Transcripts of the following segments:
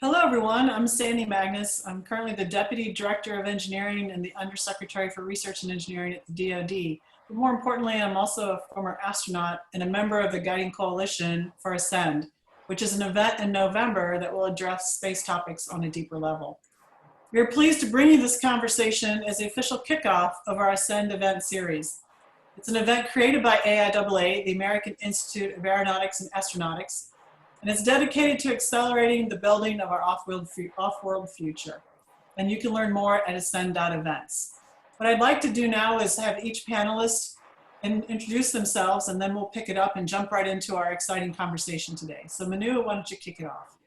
Hello, everyone. I'm Sandy Magnus. I'm currently the Deputy Director of Engineering and the Undersecretary for Research and Engineering at the DoD. But more importantly, I'm also a former astronaut and a member of the Guiding Coalition for Ascend, which is an event in November that will address space topics on a deeper level. We are pleased to bring you this conversation as the official kickoff of our Ascend event series. It's an event created by AIAA, the American Institute of Aeronautics and Astronautics, and it's dedicated to accelerating the building of our off-world future. And you can learn more at ascend.events. What I'd like to do now is have each panelist introduce themselves, and then we'll pick it up and jump right into our exciting conversation today. So Manu, why don't you kick it off?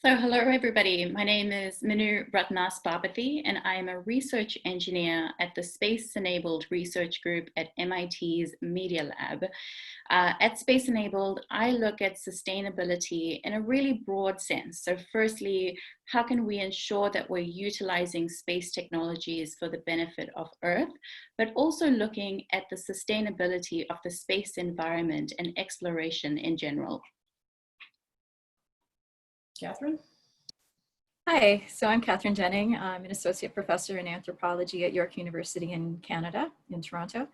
So hello everybody, my name is Manu Ratnas-Babathy and I am a research engineer at the Space Enabled Research Group at MIT's Media Lab. At Space Enabled, I look at sustainability in a really broad sense. So firstly, how can we ensure that we're utilizing space technologies for the benefit of Earth, but also looking at the sustainability of the space environment and exploration in general. Catherine? Hi, so I'm Katherine Denning. I'm an associate professor in anthropology at York University in Canada, in Toronto.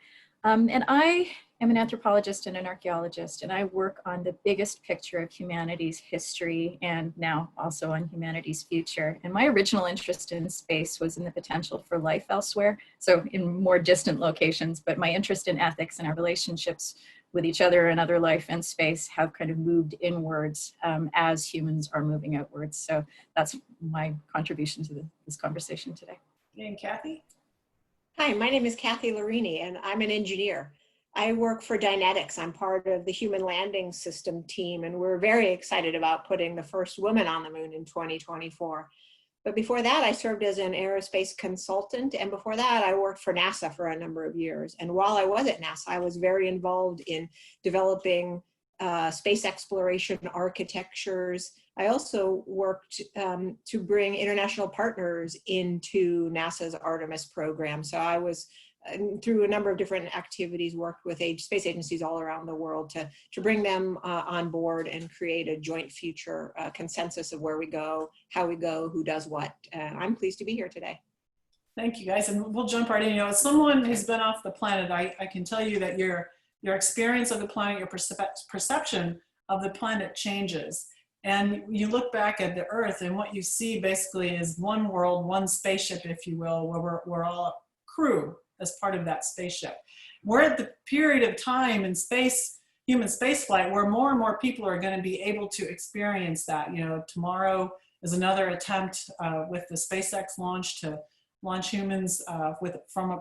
And I am an anthropologist and an archaeologist, and I work on the biggest picture of humanity's history and now also on humanity's future. And my original interest in space was in the potential for life elsewhere, so in more distant locations, but my interest in ethics and our relationships with each other and other life and space have kind of moved inwards as humans are moving outwards. So that's my contribution to this conversation today. And Kathy? Hi, my name is Kathy Larini and I'm an engineer. I work for Dynetics. I'm part of the Human Landing System team and we're very excited about putting the first woman on the moon in 2024. But before that, I served as an aerospace consultant. And before that, I worked for NASA for a number of years. And while I was at NASA, I was very involved in developing space exploration architectures. I also worked to bring international partners into NASA's Artemis program. So I was, through a number of different activities, worked with space agencies all around the world to bring them on board and create a joint future consensus of where we go, how we go, who does what. I'm pleased to be here today. Thank you, guys. And we'll jump right in. You know, as someone who's been off the planet, I can tell you that your experience of the planet, your perception of the planet changes. And you look back at the Earth and what you see basically is one world, one spaceship, if you will, where we're all crew as part of that spaceship. We're at the period of time in space, human spaceflight, where more and more people are going to be able to experience that. You know, tomorrow is another attempt with the SpaceX launch to launch humans from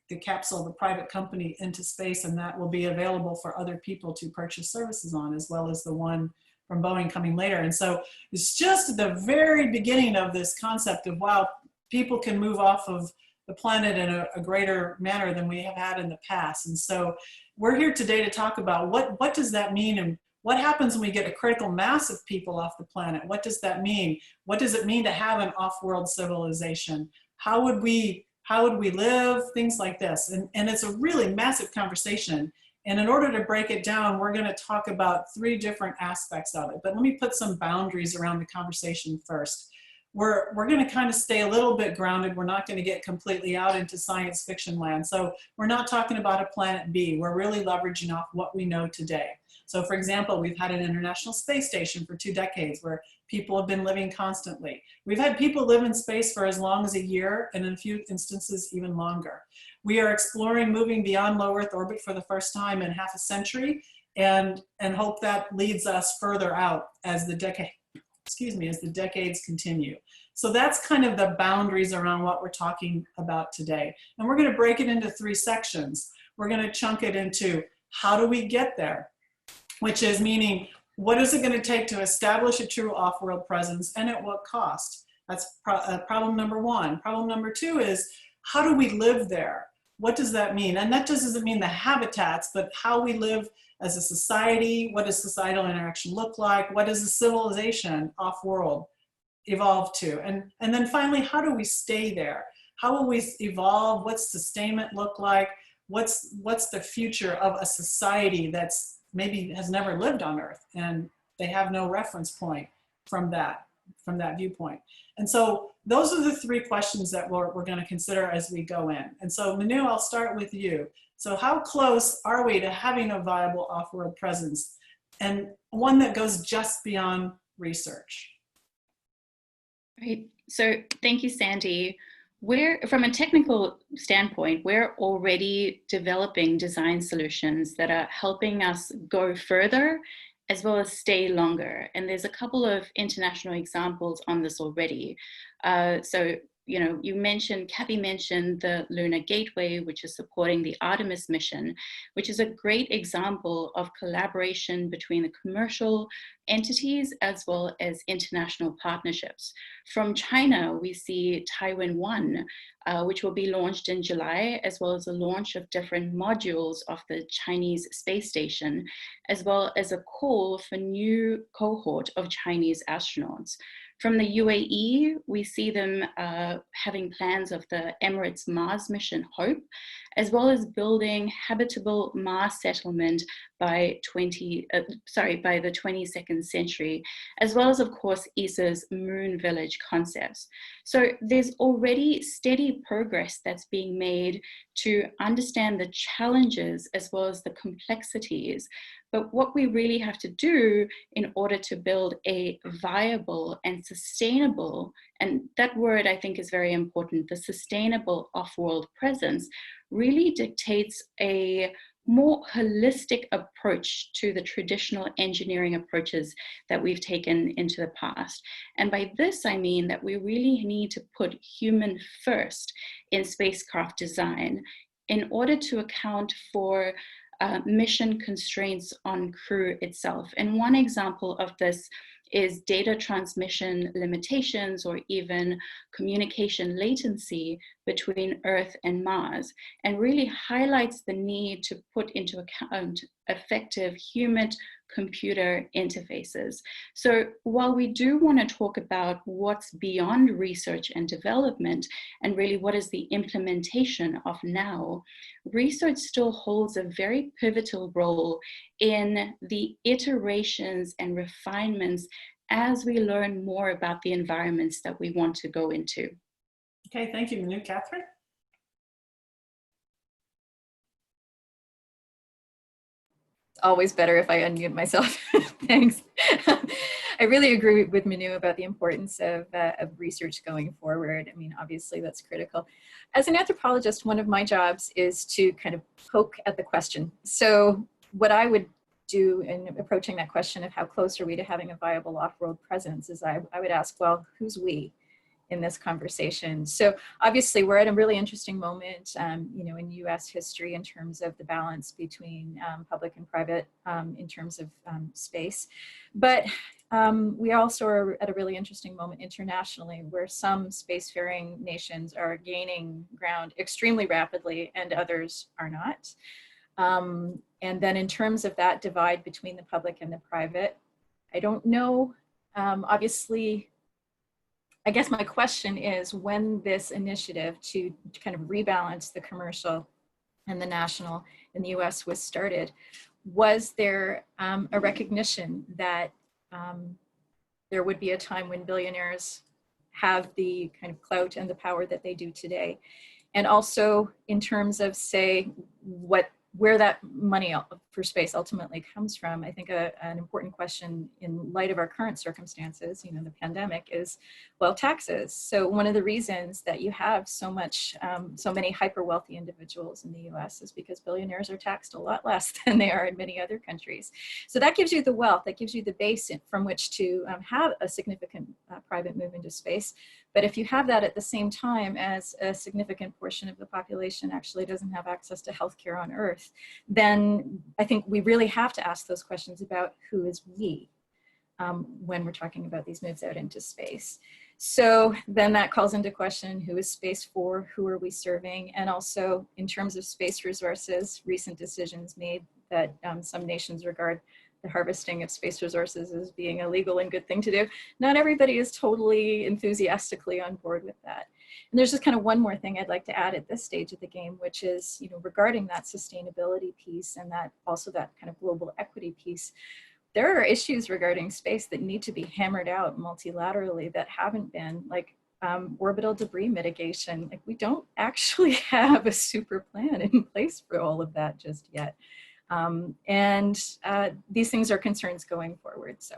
the capsule of a private company into space, and that will be available for other people to purchase services on, as well as the one from Boeing coming later. And so it's just the very beginning of this concept of, wow, people can move off of the planet in a greater manner than we have had in the past. And so we're here today to talk about what does that mean, and what happens when we get a critical mass of people off the planet? What does that mean? What does it mean to have an off-world civilization? How would we live? Things like this. And it's a really massive conversation. And in order to break it down, we're going to talk about three different aspects of it. But let me put some boundaries around the conversation first. We're going to kind of stay a little bit grounded. We're not going to get completely out into science fiction land. So we're not talking about a planet B. We're really leveraging off what we know today. So for example, we've had an International Space Station for 2 decades where people have been living constantly. We've had people live in space for as long as a year, and in a few instances even longer. We are exploring moving beyond low Earth orbit for the first time in half a century, and hope that leads us further out as the decades continue. So that's kind of the boundaries around what we're talking about today. And we're going to break it into 3 sections. We're going to chunk it into how do we get there, which is meaning what is it going to take to establish a true off-world presence and at what cost? That's problem number 1. Problem number 2 is how do we live there? What does that mean? And that just doesn't mean the habitats, but how we live as a society. What does societal interaction look like? What does a civilization off-world evolve to? And then finally, how do we stay there? How will we evolve? What's sustainment look like? What's the future of a society that's maybe has never lived on Earth and they have no reference point? from that viewpoint. And so those are the three questions that we're going to consider as we go in. And so Manu, I'll start with you. So how close are we to having a viable off-world presence, and one that goes just beyond research? Right. So thank you, Sandy. From a technical standpoint, we're already developing design solutions that are helping us go further as well as stay longer. And there's a couple of international examples on this already. So, you know, Kathy mentioned the Lunar Gateway, which is supporting the Artemis mission, which is a great example of collaboration between the commercial entities as well as international partnerships. From China, we see Taiwan 1, which will be launched in July, as well as the launch of different modules of the Chinese space station, as well as a call for new cohort of Chinese astronauts. From the UAE, we see them having plans of the Emirates Mars mission Hope, as well as building habitable Mars settlement by the 22nd century, as well as, of course, ESA's Moon Village concepts. So there's already steady progress that's being made to understand the challenges as well as the complexities. But what we really have to do in order to build a viable and sustainable, and that word I think is very important, the sustainable off-world presence, really dictates a more holistic approach to the traditional engineering approaches that we've taken into the past. And by this, I mean that we really need to put human first in spacecraft design in order to account for mission constraints on crew itself. And one example of this is data transmission limitations or even communication latency between Earth and Mars, and really highlights the need to put into account effective human-computer interfaces. So while we do want to talk about what's beyond research and development, and really what is the implementation of now, research still holds a very pivotal role in the iterations and refinements as we learn more about the environments that we want to go into. Okay, thank you, Manu. Katherine? It's always better if I unmute myself. Thanks. I really agree with Manu about the importance of research going forward. I mean, obviously that's critical. As an anthropologist, one of my jobs is to kind of poke at the question. So what I would do in approaching that question of how close are we to having a viable off-world presence is I would ask, well, who's we in this conversation? So obviously we're at a really interesting moment, you know, in US history in terms of the balance between public and private in terms of space. But we also are at a really interesting moment internationally where some spacefaring nations are gaining ground extremely rapidly and others are not. And then in terms of that divide between the public and the private, I don't know, obviously, I guess my question is when this initiative to kind of rebalance the commercial and the national in the US was started, was there a recognition that there would be a time when billionaires have the kind of clout and the power that they do today? And also in terms of, say, where that money for space ultimately comes from, I think an important question in light of our current circumstances, you know, the pandemic, is, well, taxes. So one of the reasons that you have so many hyper wealthy individuals in the US is because billionaires are taxed a lot less than they are in many other countries. So that gives you the wealth, that gives you the base from which to have a significant private move into space. But if you have that at the same time as a significant portion of the population actually doesn't have access to healthcare on Earth, then I think we really have to ask those questions about who is we when we're talking about these moves out into space. So then that calls into question, who is space for, who are we serving? And also in terms of space resources, recent decisions made that some nations regard the harvesting of space resources as being a legal and good thing to do. Not everybody is totally enthusiastically on board with that. And there's just kind of one more thing I'd like to add at this stage of the game, which is, you know, regarding that sustainability piece and that also that kind of global equity piece. there are issues regarding space that need to be hammered out multilaterally that haven't been, like orbital debris mitigation. Like, we don't actually have a super plan in place for all of that just yet. These things are concerns going forward. So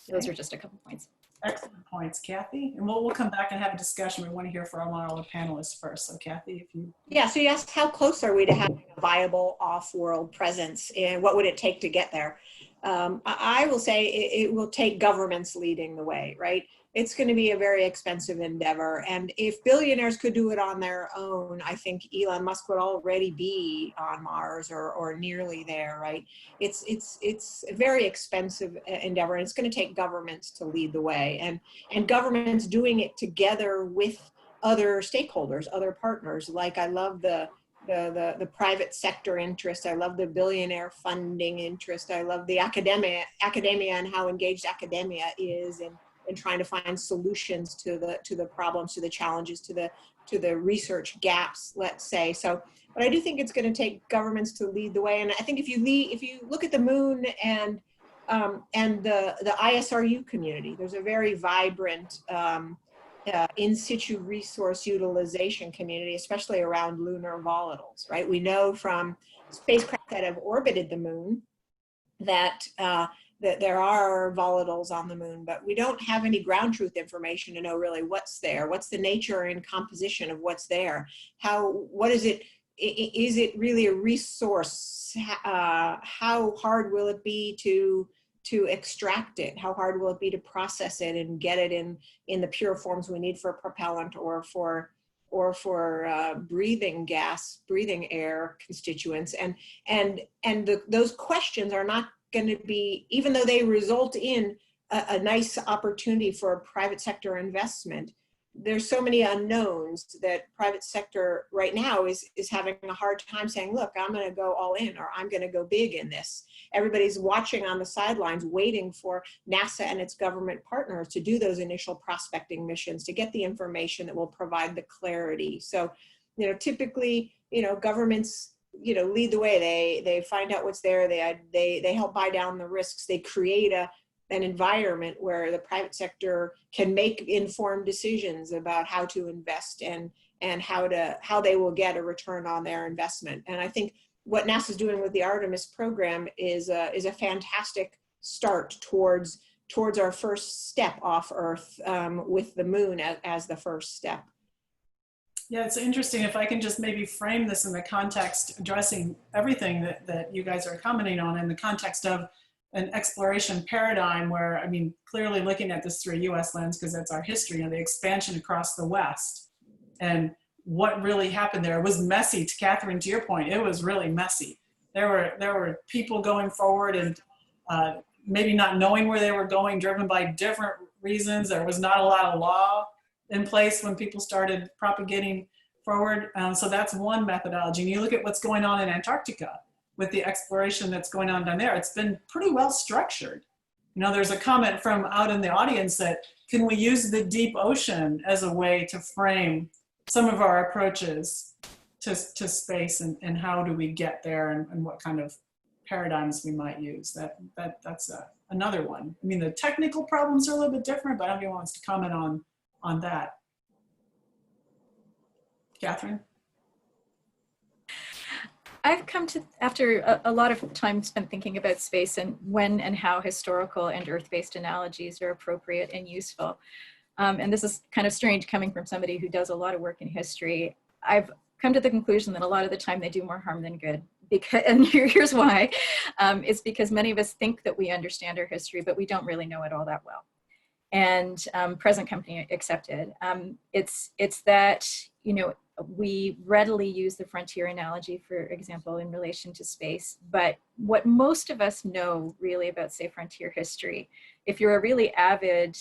those are just a couple points. Excellent points, Kathy. And we'll come back and have a discussion. We want to hear from all the panelists first. So Kathy, if you... Yeah, so you asked how close are we to having a viable off-world presence and what would it take to get there? I will say it will take governments leading the way, right? It's going to be a very expensive endeavor. And if billionaires could do it on their own, I think Elon Musk would already be on Mars or nearly there, right? It's a very expensive endeavor, and it's going to take governments to lead the way, and governments doing it together with other stakeholders, other partners. Like, I love the private sector interest. I love the billionaire funding interest. I love the academia and how engaged academia is in trying to find solutions to the problems, to the challenges, to the research gaps, let's say. So, but I do think it's going to take governments to lead the way. And I think if you look at the moon and the ISRU community, there's a very vibrant in situ resource utilization community, especially around lunar volatiles, right? We know from spacecraft that have orbited the moon that there are volatiles on the moon, but we don't have any ground truth information to know really what's there. What's the nature and composition of what's there? What is it? Is it really a resource? How hard will it be to extract it? How hard will it be to process it and get it in the pure forms we need for propellant or for breathing gas, breathing air constituents? Those questions are not going to be, even though they result in a nice opportunity for a private sector investment, there's so many unknowns that private sector right now is having a hard time saying, look, I'm going to go all in, or I'm going to go big in this. Everybody's watching on the sidelines, waiting for NASA and its government partners to do those initial prospecting missions, to get the information that will provide the clarity. So, typically, governments, lead the way. They find out what's there. They help buy down the risks. They create an environment where the private sector can make informed decisions about how to invest and how they will get a return on their investment. And I think what NASA's doing with the Artemis program is a fantastic start towards our first step off Earth, with the moon as the first step. Yeah, it's interesting. If I can just maybe frame this in the context, addressing everything that you guys are commenting on in the context of an exploration paradigm where, I mean, clearly looking at this through a US lens, because that's our history, the expansion across the West and what really happened there was messy. To Katherine, to your point, it was really messy. There were people going forward and maybe not knowing where they were going, driven by different reasons. There was not a lot of law in place when people started propagating forward. So that's one methodology. And you look at what's going on in Antarctica with the exploration that's going on down there, it's been pretty well structured. There's a comment from out in the audience that, can we use the deep ocean as a way to frame some of our approaches to space, and how do we get there, and what kind of paradigms we might use? That's another one. I mean, the technical problems are a little bit different, but everyone wants to comment on that. Katherine? I've come to, after a lot of time spent thinking about space and when and how historical and Earth-based analogies are appropriate and useful. And this is kind of strange coming from somebody who does a lot of work in history. I've come to the conclusion that a lot of the time they do more harm than good. And here's why. It's because many of us think that we understand our history, but we don't really know it all that well. And present company accepted. It's that, we readily use the frontier analogy, for example, in relation to space. But what most of us know really about, say, frontier history, if you're a really avid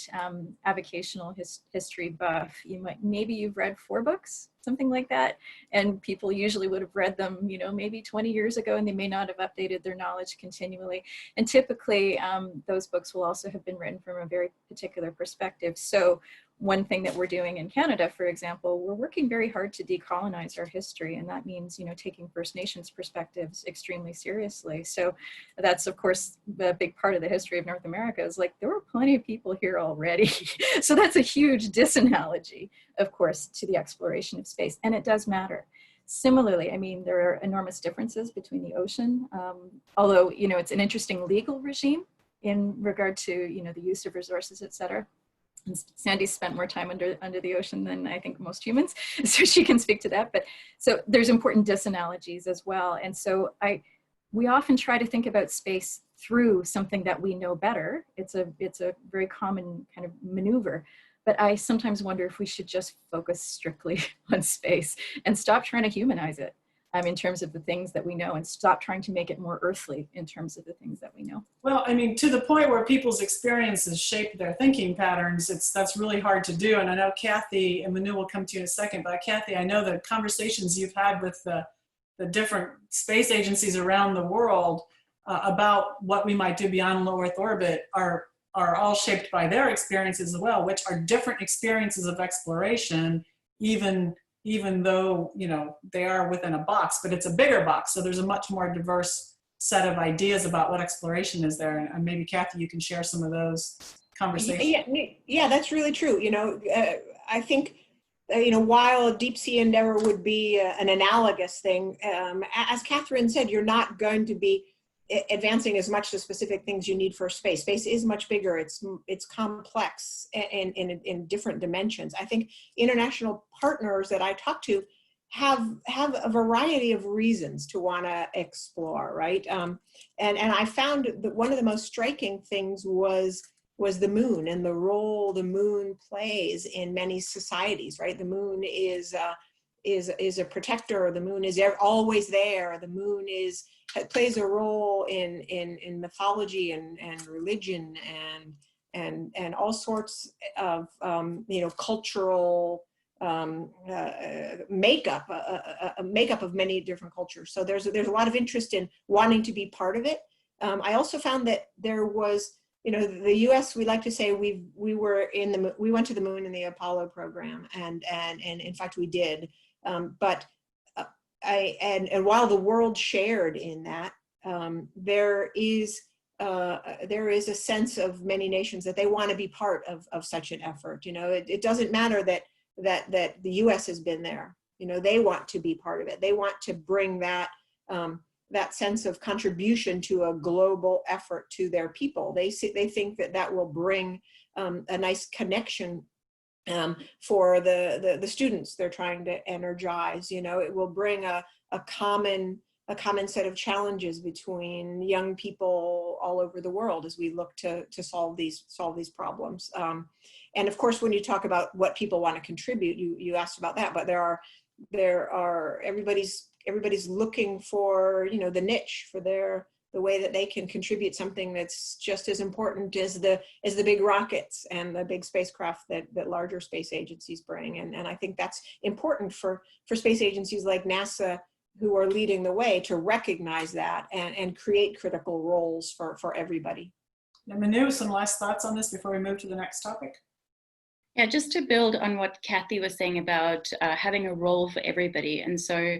avocational history buff, maybe you've read 4 books something like that. And people usually would have read them, you know, maybe 20 years ago, and they may not have updated their knowledge continually. And typically those books will also have been written from a very particular perspective. So one thing that we're doing in Canada, for example, we're working very hard to decolonize our history. And that means, you know, taking First Nations perspectives extremely seriously. So that's, of course, the big part of the history of North America is like, there were plenty of people here already. So that's a huge disanalogy, of course, to the exploration of space. And it does matter. Similarly, I mean, there are enormous differences between the ocean, although, you know, it's an interesting legal regime in regard to, you know, the use of resources, et cetera. And Sandy spent more time under the ocean than I think most humans, so she can speak to that. But so there's important disanalogies as well. And so we often try to think about space through something that we know better. It's a very common kind of maneuver. But I sometimes wonder if we should just focus strictly on space and stop trying to humanize it in terms of the things that we know, and stop trying to make it more earthly in terms of the things that we know. Well, I mean, to the point where people's experiences shape their thinking patterns, that's really hard to do. And I know Kathy, and Manu will come to you in a second, but Kathy, I know the conversations you've had with the different space agencies around the world about what we might do beyond low Earth orbit are all shaped by their experiences as well, which are different experiences of exploration, even though, you know, they are within a box, but it's a bigger box. So there's a much more diverse set of ideas about what exploration is there. And maybe Kathy, you can share some of those conversations. Yeah, that's really true. You know, I think, you know, while a deep sea endeavor would be an analogous thing, as Katherine said, you're not going to be advancing as much the specific things you need for space. Space is much bigger. It's complex in different dimensions. I think international partners that I talk to have a variety of reasons to want to explore, right? And I found that one of the most striking things was the moon and the role the moon plays in many societies, right? The moon is a protector. The moon is always there. The moon plays a role in mythology and religion and all sorts of you know, cultural makeup, a makeup of many different cultures. So there's a lot of interest in wanting to be part of it. I also found that there was, you know, the U.S., we like to say we went to the moon in the Apollo program, and in fact we did. But while the world shared in that, there is a sense of many nations that they want to be part of such an effort. You know, it doesn't matter that the U.S. has been there. You know, they want to be part of it. They want to bring that sense of contribution to a global effort to their people. They think that will bring a nice connection for the students they're trying to energize. You know, it will bring a common set of challenges between young people all over the world as we look to solve these problems. And of course, when you talk about what people want to contribute, you asked about that, but there are everybody's looking for, you know, the niche for the way that they can contribute something that's just as important as the big rockets and the big spacecraft that larger space agencies bring. And I think that's important for space agencies like NASA, who are leading the way, to recognize that and create critical roles for everybody. And Manu, some last thoughts on this before we move to the next topic? Yeah, just to build on what Kathy was saying about having a role for everybody. And so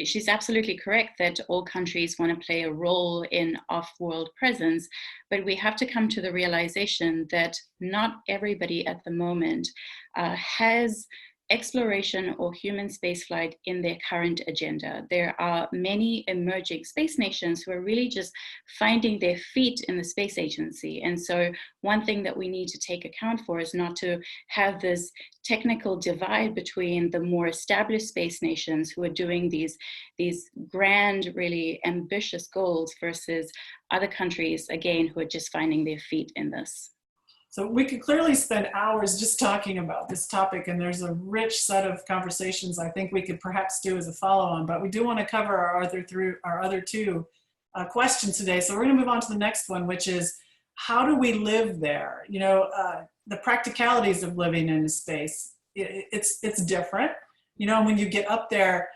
she's absolutely correct that all countries want to play a role in off-world presence, but we have to come to the realization that not everybody at the moment has exploration or human spaceflight in their current agenda. There are many emerging space nations who are really just finding their feet in the space agency. And so one thing that we need to take account for is not to have this technical divide between the more established space nations who are doing these grand, really ambitious goals versus other countries, again, who are just finding their feet in this. So we could clearly spend hours just talking about this topic, and there's a rich set of conversations I think we could perhaps do as a follow-on, but we do want to cover our other two questions today. So we're going to move on to the next one, which is, how do we live there? You know, the practicalities of living in space, it's different. You know, when you get up there,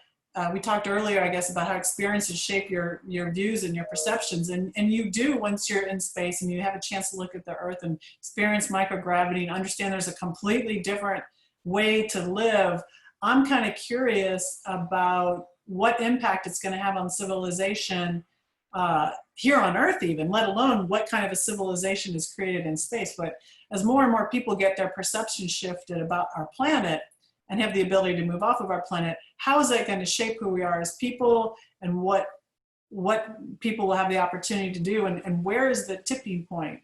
we talked earlier, I guess, about how experiences shape your views and your perceptions. And you do, once you're in space and you have a chance to look at the Earth and experience microgravity and understand there's a completely different way to live. I'm kind of curious about what impact it's going to have on civilization here on Earth even, let alone what kind of a civilization is created in space. But as more and more people get their perception shifted about our planet and have the ability to move off of our planet, how is that going to shape who we are as people, and what people will have the opportunity to do, and where is the tipping point?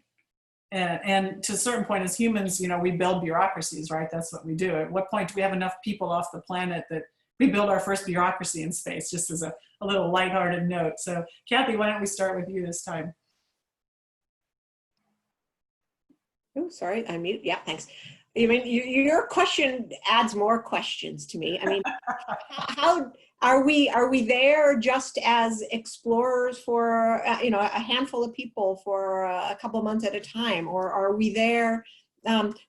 And to a certain point, as humans, you know, we build bureaucracies, right? That's what we do. At what point do we have enough people off the planet that we build our first bureaucracy in space, just as a little lighthearted note? So Kathy, why don't we start with you this time? Oh, sorry, I mute. Yeah, thanks. I mean, your question adds more questions to me. I mean, how are we there just as explorers for you know, a handful of people for a couple of months at a time, or are we there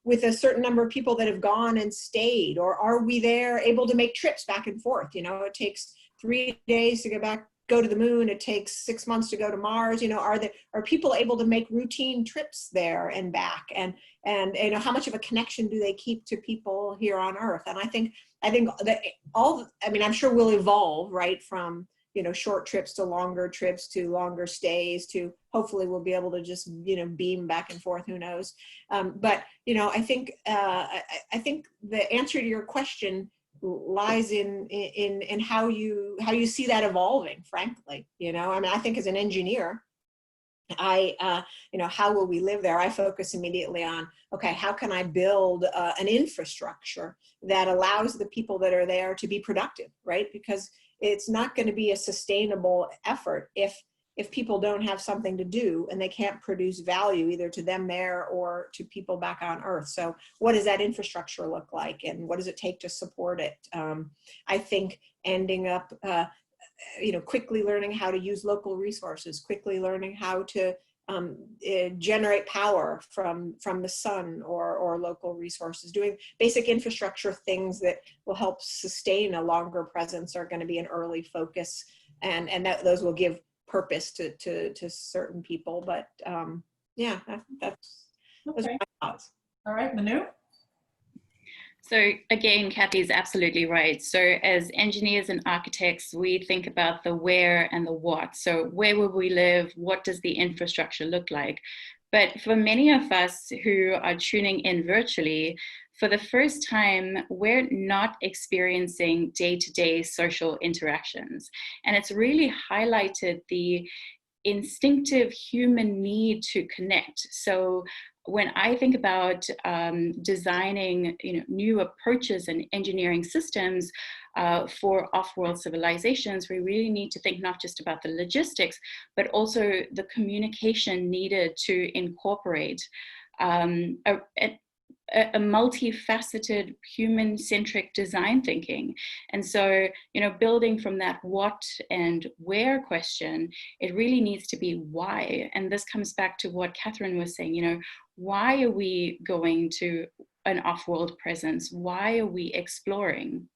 with a certain number of people that have gone and stayed, or are we there able to make trips back and forth? You know, it takes 3 days to go to the moon. It takes 6 months to go to Mars. You know, are people able to make routine trips there and back? And you know, how much of a connection do they keep to people here on Earth? And I think that I mean, I'm sure we'll evolve, right, from, you know, short trips to longer stays to hopefully we'll be able to just, you know, beam back and forth. Who knows? But you know, I think the answer to your question lies in how you see that evolving, frankly. You know, I mean, I think as an engineer, you know, how will we live there? I focus immediately on, okay, how can I build an infrastructure that allows the people that are there to be productive, right? Because it's not going to be a sustainable effort if people don't have something to do and they can't produce value either to them there or to people back on Earth. So what does that infrastructure look like, and what does it take to support it? I think ending up you know, quickly learning how to use local resources, quickly learning how to generate power from the sun or local resources, doing basic infrastructure things that will help sustain a longer presence are going to be an early focus, and those will give purpose to certain people. But yeah, that's those are my thoughts. All right, Manu? So again, Kathy's absolutely right. So as engineers and architects, we think about the where and the what. So where will we live? What does the infrastructure look like? But for many of us who are tuning in virtually, for the first time, we're not experiencing day-to-day social interactions. And it's really highlighted the instinctive human need to connect. So when I think about designing, you know, new approaches and engineering systems for off-world civilizations, we really need to think not just about the logistics, but also the communication needed to incorporate a multifaceted human-centric design thinking. And so, you know, building from that what and where question, it really needs to be why. And this comes back to what Katherine was saying, you know, why are we going to an off-world presence? Why are we exploring?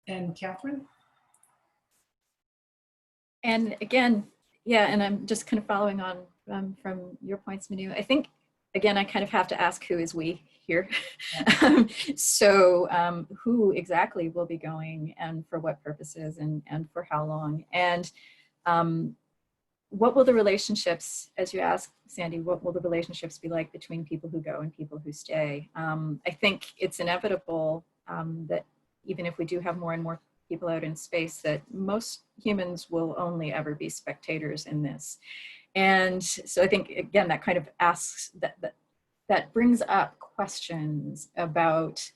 And Katherine? And again, yeah, and I'm just kind of following on from your points, Manu. I think, again, I kind of have to ask, who is we here? So who exactly will be going, and for what purposes, and for how long? And what will the relationships, as you asked, Sandy, what will the relationships be like between people who go and people who stay? I think it's inevitable that even if we do have more and more people out in space, that most humans will only ever be spectators in this. And so I think, again, that kind of asks, that brings up questions about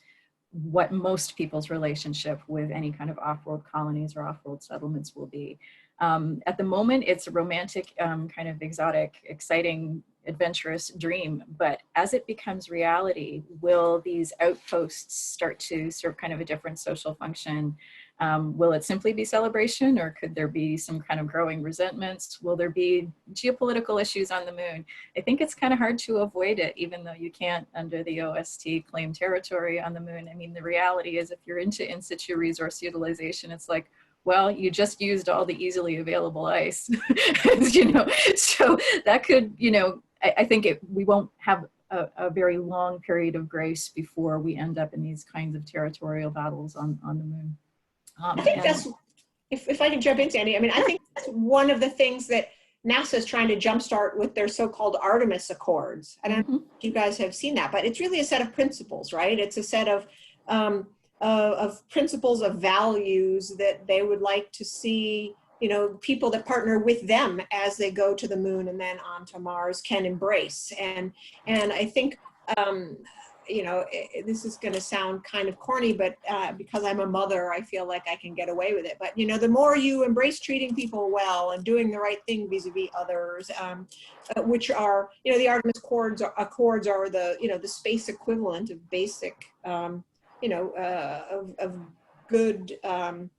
what most people's relationship with any kind of off-world colonies or off-world settlements will be. At the moment, it's a romantic, kind of exotic, exciting, adventurous dream. But as it becomes reality, will these outposts start to serve kind of a different social function? Will it simply be celebration, or could there be some kind of growing resentments? Will there be geopolitical issues on the moon? I think it's kind of hard to avoid it, even though you can't, under the OST, claim territory on the moon. I mean, the reality is if you're into in situ resource utilization, it's like, well, you just used all the easily available ice, you know, so that could, you know, I think we won't have a very long period of grace before we end up in these kinds of territorial battles on the moon. I think that's, if I can jump in, Sandy, I mean, I think that's one of the things that NASA is trying to jumpstart with their so-called Artemis Accords. I don't know if you guys have seen that, but it's really a set of principles, right? It's a set of principles, of values that they would like to see, you know, people that partner with them as they go to the moon and then on to Mars can embrace. And I think, you know, this is going to sound kind of corny, but because I'm a mother, I feel like I can get away with it. But, you know, the more you embrace treating people well and doing the right thing vis-a-vis others, which are, you know, the Artemis Accords are the, you know, the space equivalent of basic, you know, of good, of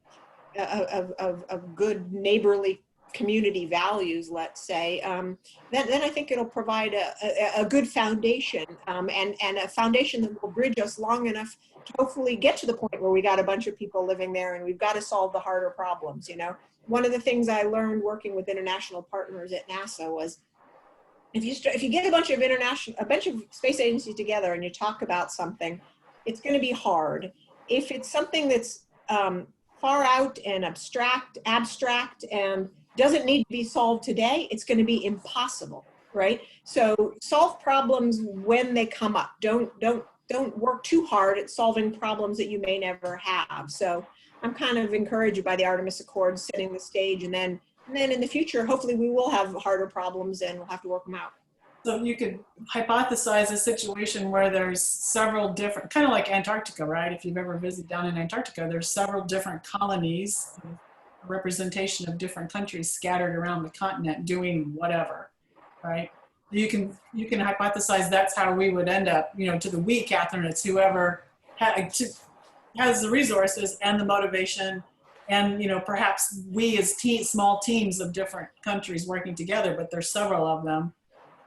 good neighborly community values, let's say, then I think it'll provide a good foundation, and a foundation that will bridge us long enough to hopefully get to the point where we got a bunch of people living there and we've got to solve the harder problems. You know, one of the things I learned working with international partners at NASA was if you get a bunch of space agencies together and you talk about something, it's going to be hard. If it's something that's far out and abstract and doesn't need to be solved today, it's going to be impossible, right? So solve problems when they come up. Don't work too hard at solving problems that you may never have. So I'm kind of encouraged by the Artemis Accords setting the stage, and then in the future, hopefully we will have harder problems and we'll have to work them out. So you could hypothesize a situation where there's several different, kind of like Antarctica, right? If you've ever visited down in Antarctica, there's several different colonies, a representation of different countries scattered around the continent doing whatever, right? You can hypothesize that's how we would end up, you know, to the we, Katherine, it's whoever has the resources and the motivation, and, you know, perhaps we as small teams of different countries working together, but there's several of them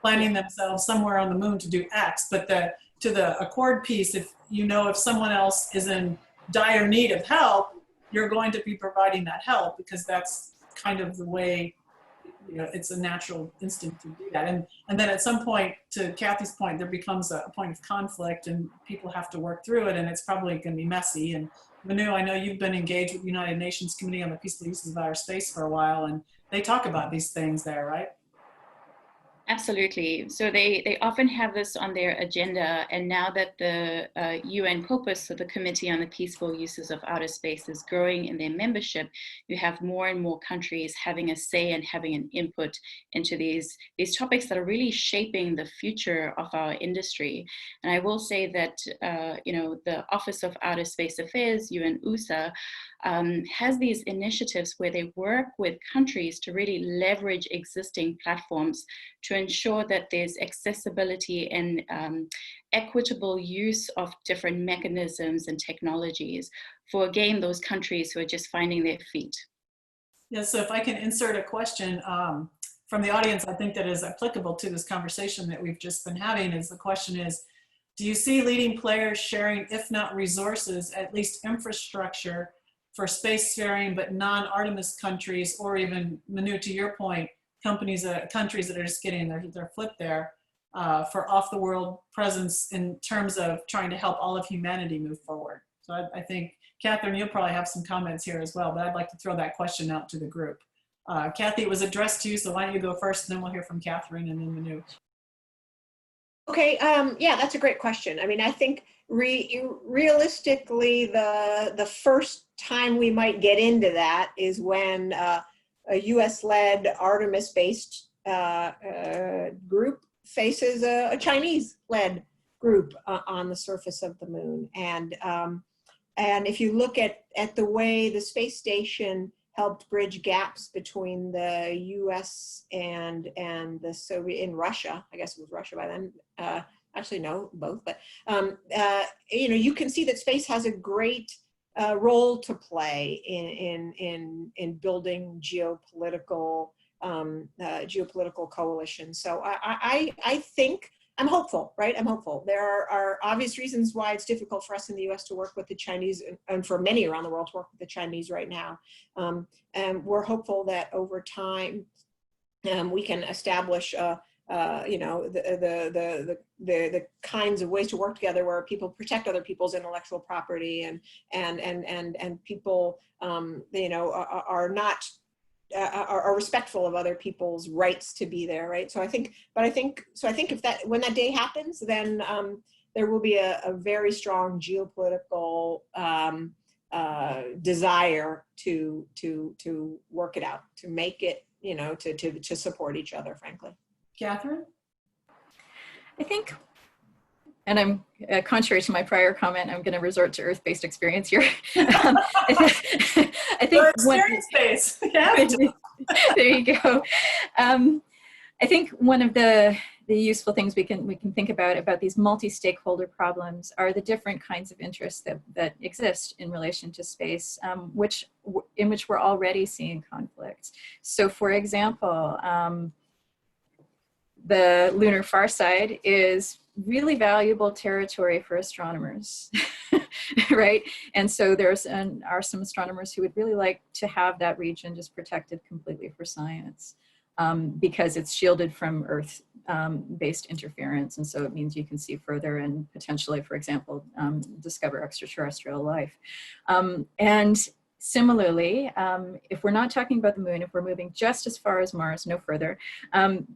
planning themselves somewhere on the moon to do X. But to the accord piece, if you know if someone else is in dire need of help, you're going to be providing that help, because that's kind of the way, you know, it's a natural instinct to do that. And then at some point, to Kathy's point, there becomes a point of conflict and people have to work through it, and it's probably going to be messy. And Manu, I know you've been engaged with the United Nations Committee on the Peaceful Uses of Outer Space for a while, and they talk about these things there, right? Absolutely. So they often have this on their agenda, and now that the UN COPUS, so the Committee on the Peaceful Uses of Outer Space, is growing in their membership, you have more and more countries having a say and having an input into these topics that are really shaping the future of our industry. And I will say that you know, the Office of Outer Space Affairs, UN-USA, has these initiatives where they work with countries to really leverage existing platforms to ensure that there's accessibility and equitable use of different mechanisms and technologies for, again, those countries who are just finding their feet. Yeah, so if I can insert a question from the audience, I think that is applicable to this conversation that we've just been having, is the question is, do you see leading players sharing, if not resources, at least infrastructure for spacefaring but non-Artemis countries, or even, Manu, to your point, countries that are just getting their foot there for off-the-world presence in terms of trying to help all of humanity move forward? So I think, Katherine, you'll probably have some comments here as well, but I'd like to throw that question out to the group. Kathy, it was addressed to you, so why don't you go first, and then we'll hear from Katherine and then Manu. Okay, yeah, that's a great question. I mean, I think realistically, the first time we might get into that is when a US-led Artemis-based group faces a Chinese-led group on the surface of the moon. And if you look at the way the space station helped bridge gaps between the US and the Soviet, in Russia, I guess it was Russia by then, actually no, both, but you know, you can see that space has a great role to play in building geopolitical coalitions. So I think I'm hopeful, right? I'm hopeful. There are obvious reasons why it's difficult for us in the US to work with the Chinese, and for many around the world to work with the Chinese right now. And we're hopeful that over time we can establish you know, the kinds of ways to work together where people protect other people's intellectual property and people you know, are respectful of other people's rights to be there, right? So I think if that, when that day happens, then there will be a very strong geopolitical desire to work it out, to make it, you know, to support each other, frankly. Katherine? I think, and I'm contrary to my prior comment, I'm going to resort to Earth-based experience here. I think experience-based. Yeah. There you go. I think one of the useful things we can think about these multi-stakeholder problems are the different kinds of interests that exist in relation to space, in which we're already seeing conflicts. So, for example, the lunar far side is really valuable territory for astronomers, right? And so are some astronomers who would really like to have that region just protected completely for science, because it's shielded from Earth-based interference. And so it means you can see further and potentially, for example, discover extraterrestrial life. And similarly, if we're not talking about the moon, if we're moving just as far as Mars, no further,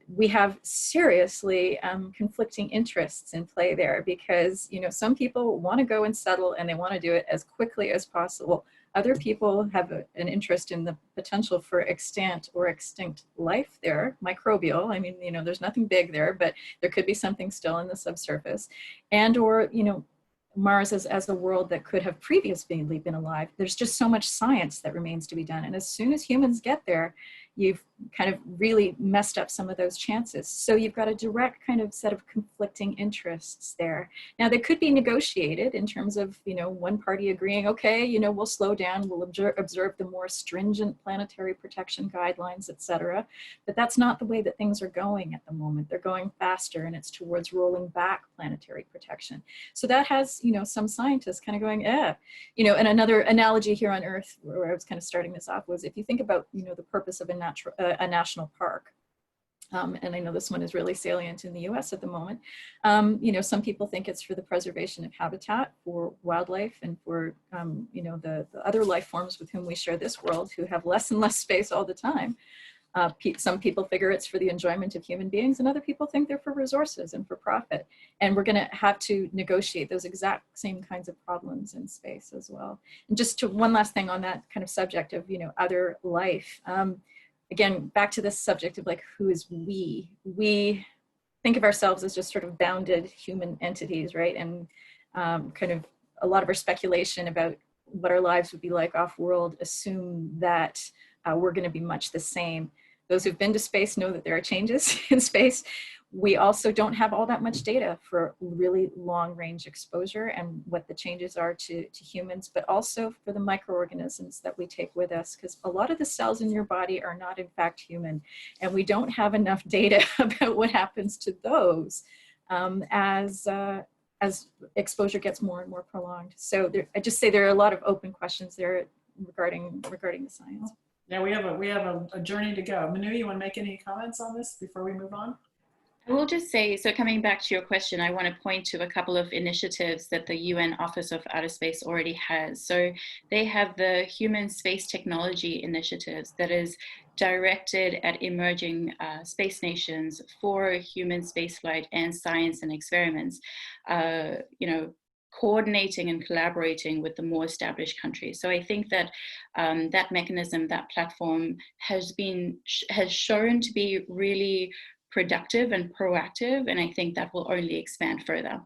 we have seriously conflicting interests in play there, because, you know, some people want to go and settle and they want to do it as quickly as possible. Other people have an interest in the potential for extant or extinct life there, microbial. I mean, you know, there's nothing big there, but there could be something still in the subsurface. And, or, you know, Mars as a world that could have previously been alive. There's just so much science that remains to be done. And as soon as humans get there, you've kind of really messed up some of those chances. So you've got a direct kind of set of conflicting interests there. Now they could be negotiated in terms of, you know, one party agreeing, okay, you know, we'll slow down, we'll observe the more stringent planetary protection guidelines, et cetera. But that's not the way that things are going at the moment. They're going faster, and it's towards rolling back planetary protection. So that has, you know, some scientists kind of going, you know, and another analogy here on Earth where I was kind of starting this off was, if you think about, you know, the purpose of a national park, and I know this one is really salient in the US at the moment. You know, some people think it's for the preservation of habitat for wildlife and for, you know, the other life forms with whom we share this world, who have less and less space all the time. Some people figure it's for the enjoyment of human beings, and other people think they're for resources and for profit. And we're going to have to negotiate those exact same kinds of problems in space as well. And just to one last thing on that kind of subject of, you know, other life. Again, back to this subject of like, who is we? We think of ourselves as just sort of bounded human entities, right? And kind of a lot of our speculation about what our lives would be like off-world assume that we're going to be much the same. Those who've been to space know that there are changes in space. We also don't have all that much data for really long range exposure and what the changes are to humans, but also for the microorganisms that we take with us, because a lot of the cells in your body are not in fact human. And we don't have enough data about what happens to those as exposure gets more and more prolonged. So I just say there are a lot of open questions there regarding the science. Yeah, we have a journey to go. Manu, you want to make any comments on this before we move on? I will just say, so coming back to your question, I want to point to a couple of initiatives that the UN Office of Outer Space already has. So they have the Human Space Technology Initiatives that is directed at emerging space nations for human spaceflight and science and experiments, you know, coordinating and collaborating with the more established countries. So I think that that mechanism, that platform has shown to be really productive and proactive, and I think that will only expand further.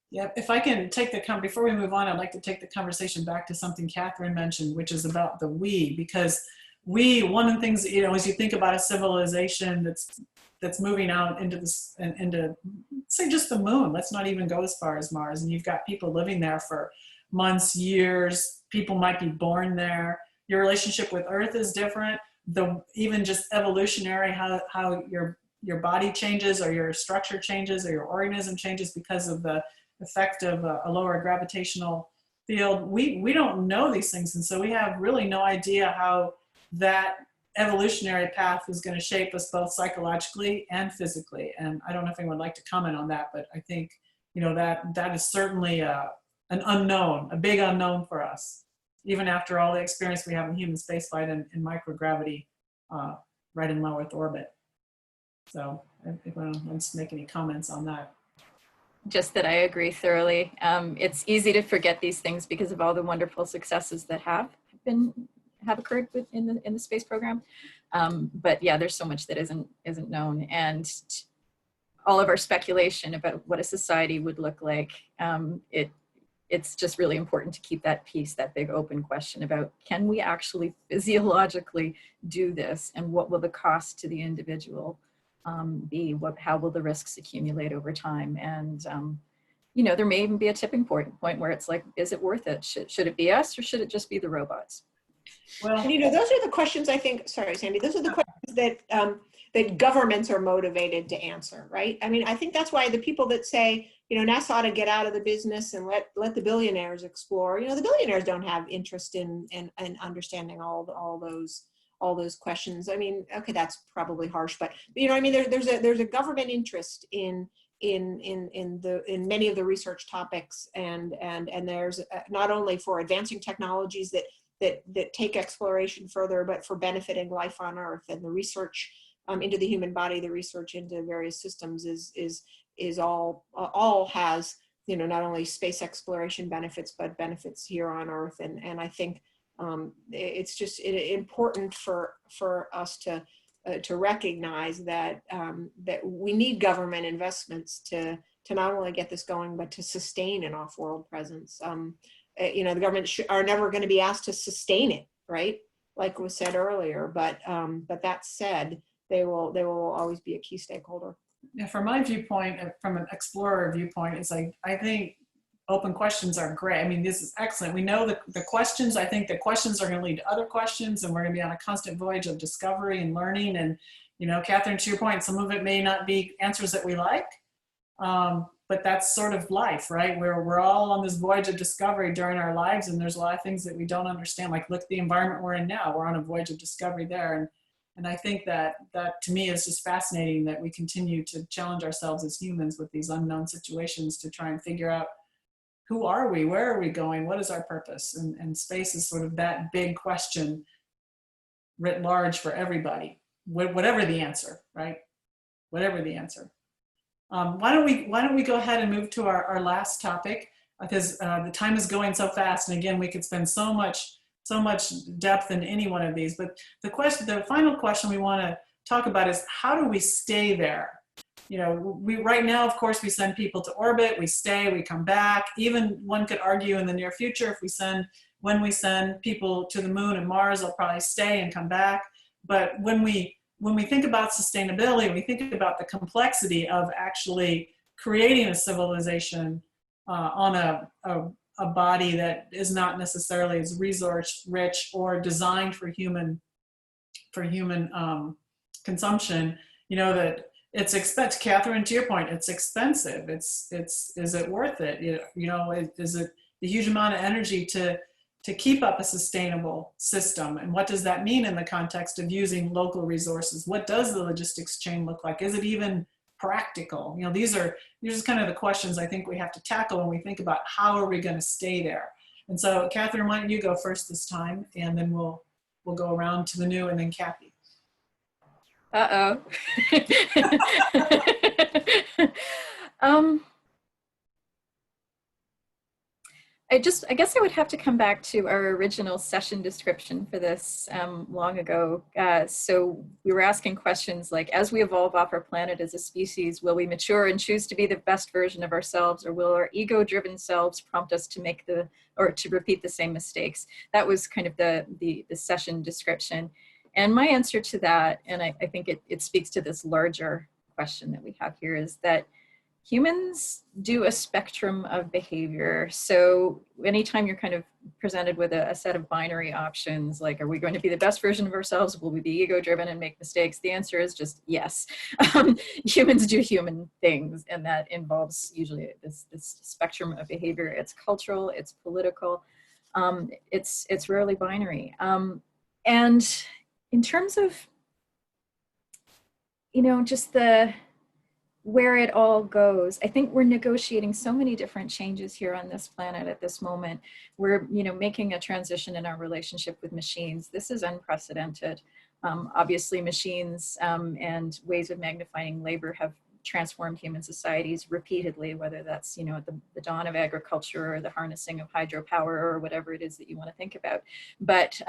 Yeah, if I can take before we move on, I'd like to take the conversation back to something Katherine mentioned, which is about the we, because one of the things, you know, as you think about a civilization that's moving out into this, into say just the moon, let's not even go as far as Mars, and you've got people living there for months, years. People might be born there. Your relationship with Earth is different. Even just evolutionary, how your body changes or your structure changes or your organism changes because of the effect of a lower gravitational field. We don't know these things, and so we have really no idea how that evolutionary path is going to shape us both psychologically and physically. And I don't know if anyone would like to comment on that, but I think, you know, that is certainly an unknown, a big unknown for us, even after all the experience we have in human spaceflight and in microgravity, right in low Earth orbit. So if anyone wants to make any comments on that. Just that I agree thoroughly. It's easy to forget these things because of all the wonderful successes that have occurred in the space program. But yeah, there's so much that isn't known, and all of our speculation about what a society would look like. It's just really important to keep that piece, that big open question about, can we actually physiologically do this, and what will the cost to the individual be? How will the risks accumulate over time? And you know, there may even be a tipping point where it's like, is it worth it? Should it be us, or should it just be the robots? Well, And, you know, those are the questions, I think, sorry, Sandy, those are the questions that that governments are motivated to answer, right? I mean, I think that's why the people that say, you know, NASA ought to get out of the business and let the billionaires explore, you know, the billionaires don't have interest in understanding all those questions. I mean, okay, that's probably harsh, but you know, I mean, there's a government interest in many of the research topics, and there's not only for advancing technologies that take exploration further, but for benefiting life on Earth, and the research into the human body, the research into various systems is all has, you know, not only space exploration benefits, but benefits here on Earth. And I think it's just important for us to recognize that that we need government investments to not only get this going, but to sustain an off-world presence. You know, the government are never going to be asked to sustain it, right? Like was said earlier. But that said, they will always be a key stakeholder. Yeah, from my viewpoint, from an explorer viewpoint, it's like, I think open questions are great. I mean, this is excellent. We know the questions, I think the questions are going to lead to other questions, and we're going to be on a constant voyage of discovery and learning. And, you know, Katherine, to your point, some of it may not be answers that we like, but that's sort of life, right? We're all on this voyage of discovery during our lives, and there's a lot of things that we don't understand. Like, look at the environment we're in now. We're on a voyage of discovery there. And I think that to me is just fascinating, that we continue to challenge ourselves as humans with these unknown situations to try and figure out, who are we? Where are we going? What is our purpose? And space is sort of that big question writ large for everybody, whatever the answer, right? Whatever the answer. Why don't we go ahead and move to our last topic, because the time is going so fast. And again, we could spend so much depth in any one of these. But the final question we want to talk about is, how do we stay there? You know, right now, of course, we send people to orbit, we stay, we come back. Even one could argue in the near future, when we send people to the moon and Mars, they'll probably stay and come back. But when we think about sustainability, we think about the complexity of actually creating a civilization on a body that is not necessarily as resource rich or designed for human consumption. You know, that it's expensive. Katherine, to your point, it's expensive. Is it worth it? You know, is it the huge amount of energy to keep up a sustainable system? And what does that mean in the context of using local resources? What does the logistics chain look like? Is it even practical? You know, these are kind of the questions I think we have to tackle when we think about how are we going to stay there. And so, Katherine, why don't you go first this time, and then we'll go around to Manu and then Kathy. Uh-oh. I guess I would have to come back to our original session description for this long ago. So we were asking questions like, as we evolve off our planet as a species, will we mature and choose to be the best version of ourselves, or will our ego-driven selves prompt us to to repeat the same mistakes? That was kind of the session description. And my answer to that, and I think it speaks to this larger question that we have here, is that humans do a spectrum of behavior. So anytime you're kind of presented with a set of binary options, like, are we going to be the best version of ourselves? Will we be ego-driven and make mistakes? The answer is just yes. Humans do human things, and that involves usually this spectrum of behavior. It's cultural, it's political, it's rarely binary. And in terms of, just where it all goes, I think we're negotiating so many different changes here on this planet at this moment. We're, making a transition in our relationship with machines. This is unprecedented. Obviously, machines and ways of magnifying labor have transformed human societies repeatedly, whether that's, at the dawn of agriculture or the harnessing of hydropower or whatever it is that you want to think about. But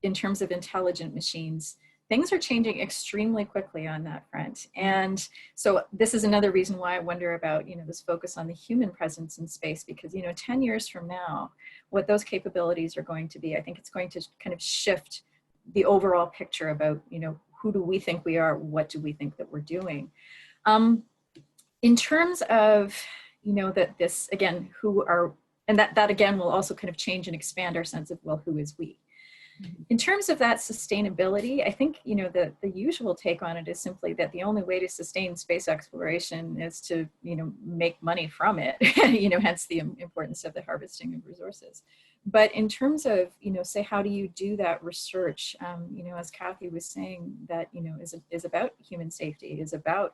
in terms of intelligent machines, things are changing extremely quickly on that front. And so this is another reason why I wonder about, this focus on the human presence in space, because, 10 years from now, what those capabilities are going to be, I think it's going to kind of shift the overall picture about, who do we think we are? What do we think that we're doing? In terms of, that this, again, who are, and that again will also kind of change and expand our sense of, well, who is we? In terms of that sustainability, I think, the usual take on it is simply that the only way to sustain space exploration is to, make money from it, hence the importance of the harvesting of resources. But in terms of, say, how do you do that research, as Kathy was saying, that, is about human safety, is about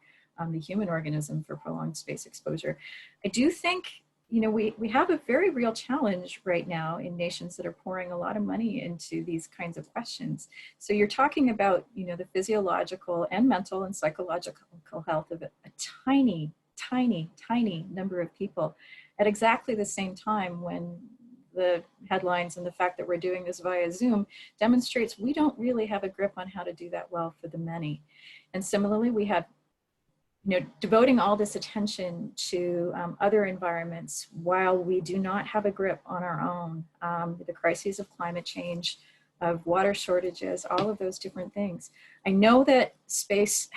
the human organism for prolonged space exposure. I do think, we have a very real challenge right now in nations that are pouring a lot of money into these kinds of questions. So you're talking about, the physiological and mental and psychological health of a tiny, tiny, tiny number of people at exactly the same time when the headlines and the fact that we're doing this via Zoom demonstrates we don't really have a grip on how to do that well for the many. And similarly, we have devoting all this attention to other environments while we do not have a grip on our own, the crises of climate change, of water shortages, all of those different things. I know that space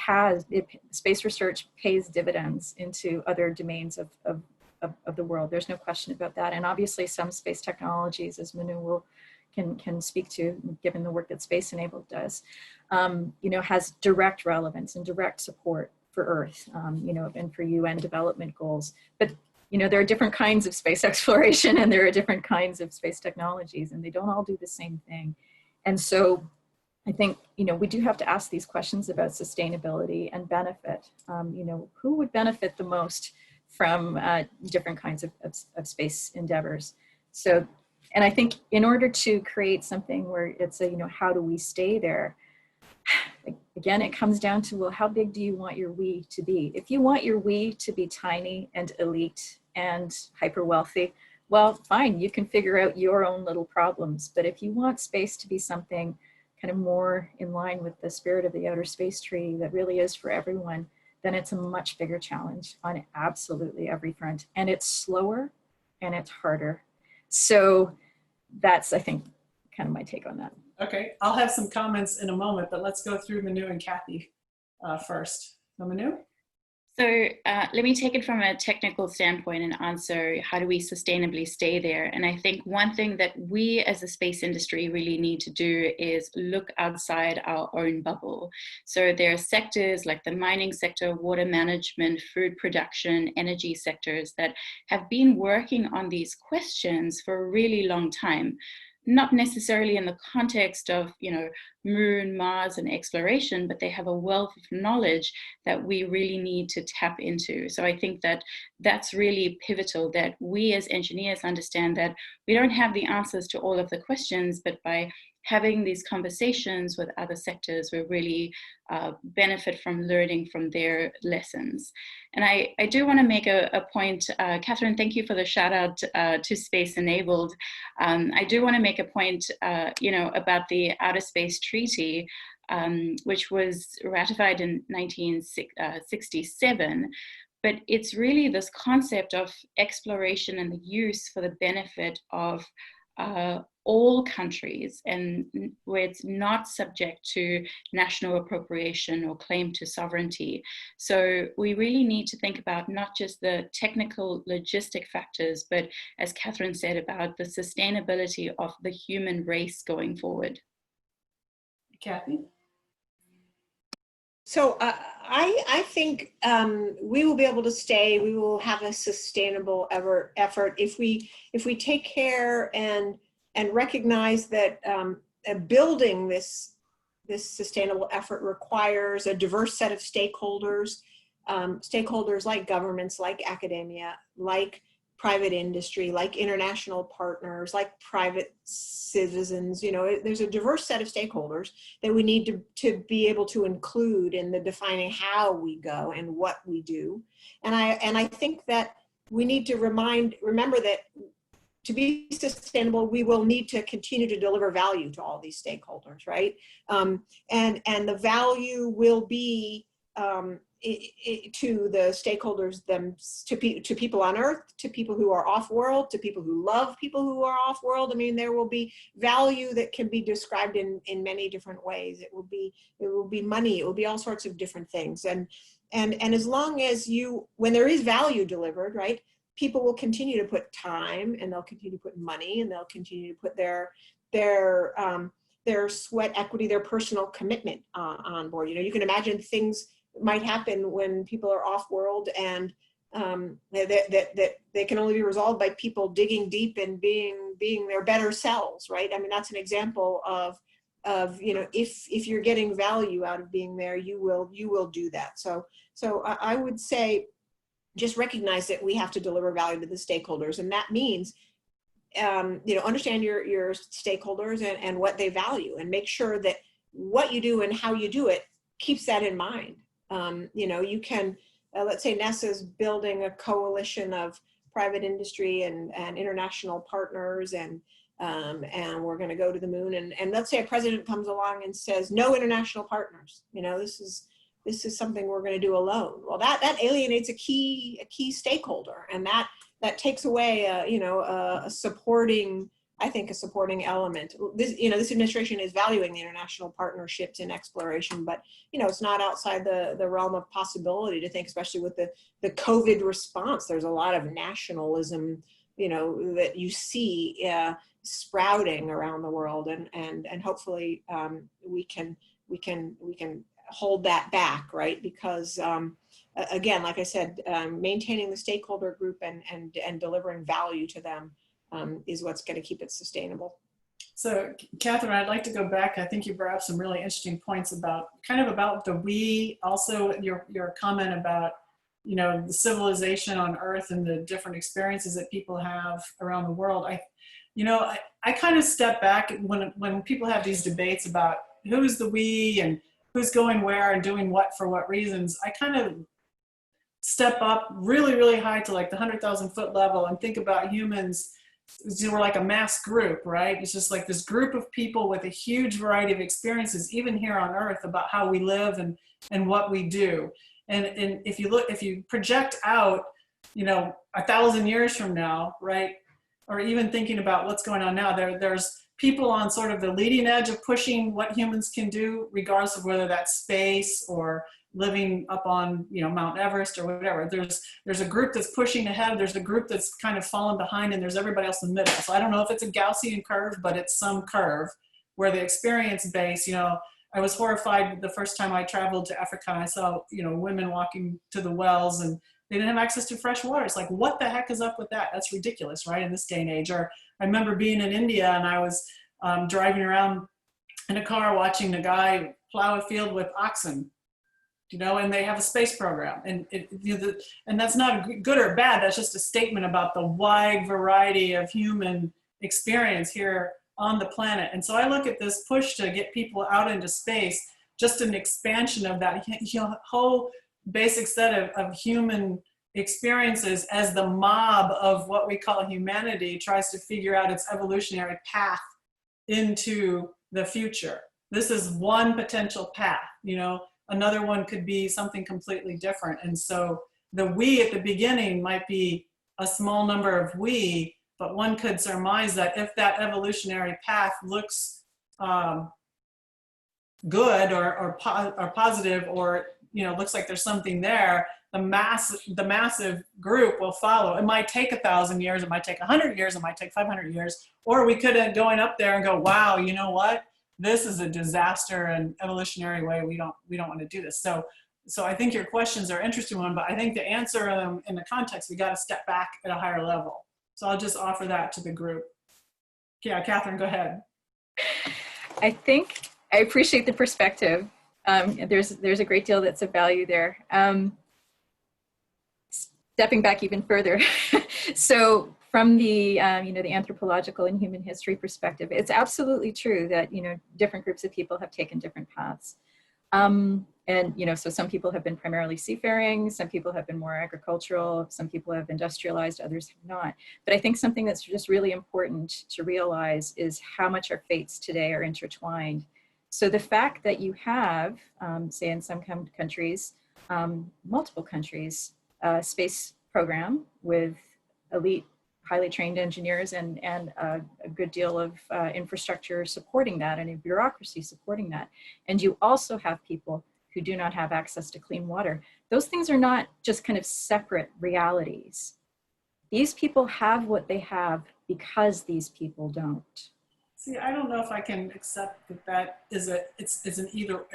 research pays dividends into other domains of the world. There's no question about that. And obviously some space technologies, as Manu can speak to, given the work that Space Enabled does, has direct relevance and direct support for Earth, and for UN development goals. But, there are different kinds of space exploration and there are different kinds of space technologies, and they don't all do the same thing. And so I think, we do have to ask these questions about sustainability and benefit. Who would benefit the most from different kinds of space endeavors? So, and I think in order to create something where it's a, how do we stay there? Again, it comes down to, well, how big do you want your we to be? If you want your we to be tiny and elite and hyper wealthy, well, fine, you can figure out your own little problems. But if you want space to be something kind of more in line with the spirit of the outer space treaty that really is for everyone, then it's a much bigger challenge on absolutely every front. And it's slower and it's harder. So that's, I think, kind of my take on that. Okay, I'll have some comments in a moment, but let's go through Manu and Kathy first. So Manu? So let me take it from a technical standpoint and answer, how do we sustainably stay there? And I think one thing that we as a space industry really need to do is look outside our own bubble. So there are sectors like the mining sector, water management, food production, energy sectors that have been working on these questions for a really long time. Not necessarily in the context of, Moon, Mars, and exploration, but they have a wealth of knowledge that we really need to tap into. So I think that that's really pivotal, that we as engineers understand that we don't have the answers to all of the questions, but by having these conversations with other sectors, we really benefit from learning from their lessons. And I do want to make a point, Katherine, thank you for the shout out to Space Enabled. I do want to make a point, about the Outer Space Treaty, which was ratified in 1967. But it's really this concept of exploration and the use for the benefit of all countries, and where it's not subject to national appropriation or claim to sovereignty. So we really need to think about not just the technical logistic factors, but as Katherine said, about the sustainability of the human race going forward. Kathy? So I think we will be able to stay. We will have a sustainable effort if we take care and recognize that building this sustainable effort requires a diverse set of stakeholders, stakeholders like governments, like academia, like private industry, like international partners, like private citizens. You know, there's a diverse set of stakeholders that we need to be able to include in the defining how we go and what we do. And I think that we need to remember that to be sustainable, we will need to continue to deliver value to all these stakeholders, right? And the value will be to the stakeholders, to people on Earth, to people who are off-world, to people who love people who are off-world. I mean, there will be value that can be described in many different ways. It will be money. It will be all sorts of different things. And as long as when there is value delivered, right, people will continue to put time, and they'll continue to put money, and they'll continue to put their sweat equity, their personal commitment on board. You know, you can imagine things might happen when people are off-world, and that they can only be resolved by people digging deep and being their better selves, right? I mean, that's an example of you know, if you're getting value out of being there, you will do that. So I would say, just recognize that we have to deliver value to the stakeholders, and that means you know, understand your stakeholders and what they value, and make sure that what you do and how you do it keeps that in mind. You know, you can, let's say NASA's building a coalition of private industry and international partners, and we're going to go to the moon. And let's say a president comes along and says, no international partners. You know, this is something we're going to do alone. Well, that alienates a key stakeholder, and that takes away, you know, a supporting element. This administration is valuing the international partnerships in exploration, but, you know, it's not outside the realm of possibility to think, especially with the COVID response, there's a lot of nationalism, you know, that you see sprouting around the world, and hopefully we can hold that back, right? Because again, like I said, maintaining the stakeholder group and delivering value to them is what's going to keep it sustainable. So, Katherine, I'd like to go back. I think you brought up some really interesting points about the we, also your comment about, you know, the civilization on Earth and the different experiences that people have around the world. I kind of step back when people have these debates about who's the we and who's going where and doing what for what reasons. I kind of step up really, really high to like the 100,000 foot level and think about humans. We're like a mass group, right? It's just like this group of people with a huge variety of experiences, even here on Earth, about how we live and what we do. And if you project out, you know, 1,000 years from now, right? Or even thinking about what's going on now, there's people on sort of the leading edge of pushing what humans can do, regardless of whether that's space or living up on, you know, Mount Everest or whatever. There's a group that's pushing ahead. There's a group that's kind of fallen behind, and there's everybody else in the middle. So I don't know if it's a Gaussian curve, but it's some curve where the experience base, you know, I was horrified the first time I traveled to Africa and I saw, you know, women walking to the wells and they didn't have access to fresh water. It's like, what the heck is up with that? That's ridiculous, right? In this day and age. Or I remember being in India and I was driving around in a car watching a guy plow a field with oxen, you know, and they have a space program. And and that's not good or bad. That's just a statement about the wide variety of human experience here on the planet. And so I look at this push to get people out into space, just an expansion of that whole basic set of human experiences as the mob of what we call humanity tries to figure out its evolutionary path into the future. This is one potential path, you know, another one could be something completely different. And so the we at the beginning might be a small number of we, but one could surmise that if that evolutionary path looks good or positive, or looks like there's something there, the massive group will follow. It might take 1,000 years, it might take 100 years, it might take 500 years, or we could end going up there and go, wow, you know what? This is a disaster and evolutionary way. We don't want to do this. So I think your questions are an interesting one, but I think to answer them in the context, we got to step back at a higher level. So I'll just offer that to the group. Yeah, Catherine, go ahead. I think I appreciate the perspective. There's a great deal that's of value there. Stepping back even further, so from the the anthropological and human history perspective, it's absolutely true that different groups of people have taken different paths. And so some people have been primarily seafaring, some people have been more agricultural, some people have industrialized, others have not. But I think something that's just really important to realize is how much our fates today are intertwined. So the fact that you have, say in some countries, multiple countries, a space program with elite, highly trained engineers and a good deal of infrastructure supporting that and a bureaucracy supporting that. And you also have people who do not have access to clean water. Those things are not just kind of separate realities. These people have what they have because these people don't. See, I don't know if I can accept that is an either,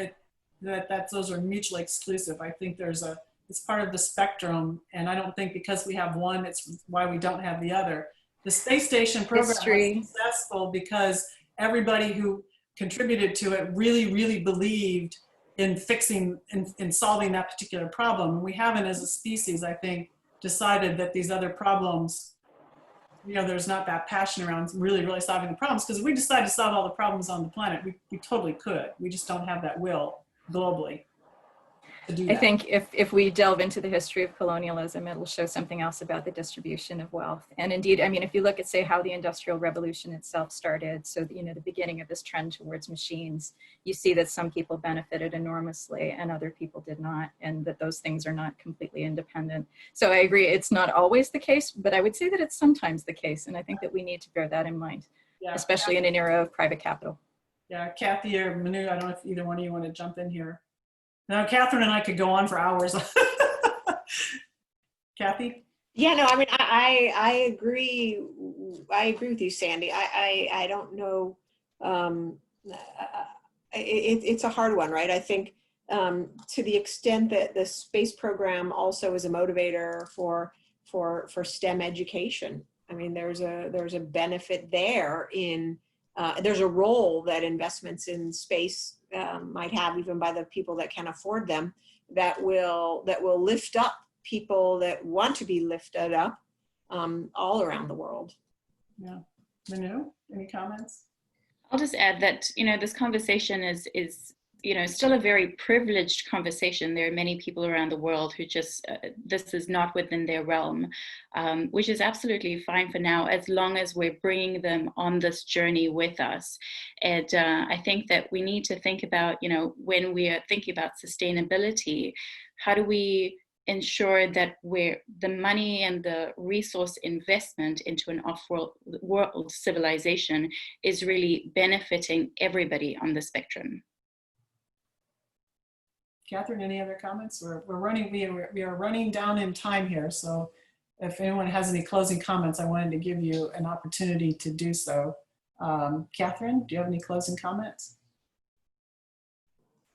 that those are mutually exclusive. I think it's part of the spectrum, and I don't think because we have one, it's why we don't have the other. The space station program was successful because everybody who contributed to it really, really believed in fixing, in solving that particular problem. And we haven't, as a species, I think, decided that these other problems, there's not that passion around really, really solving the problems, because if we decide to solve all the problems on the planet, we totally could. We just don't have that will globally to do that. I think if we delve into the history of colonialism, it'll show something else about the distribution of wealth. And indeed, I mean, if you look at, say, how the Industrial Revolution itself started, so the beginning of this trend towards machines, you see that some people benefited enormously and other people did not, and that those things are not completely independent. So I agree, it's not always the case, but I would say that it's sometimes the case, and I think that we need to bear that in mind, especially in an era of private capital. Yeah, Kathy or Manu, I don't know if either one of you want to jump in here. Now, Catherine and I could go on for hours. Kathy? Yeah, no, I mean, I agree. I agree with you, Sandy. I don't know. It's a hard one, right? I think to the extent that the space program also is a motivator for STEM education. I mean, there's a benefit there in there's a role that investments in space might have, even by the people that can afford them, that will lift up people that want to be lifted up all around the world. Yeah. Manu, any comments? I'll just add that, this conversation is still a very privileged conversation. There are many people around the world who just, this is not within their realm, which is absolutely fine for now, as long as we're bringing them on this journey with us. And I think that we need to think about, when we are thinking about sustainability, how do we ensure that the money and the resource investment into an off-world civilization is really benefiting everybody on the spectrum. Catherine, any other comments? We are running down in time here, so if anyone has any closing comments, I wanted to give you an opportunity to do so. Catherine, do you have any closing comments?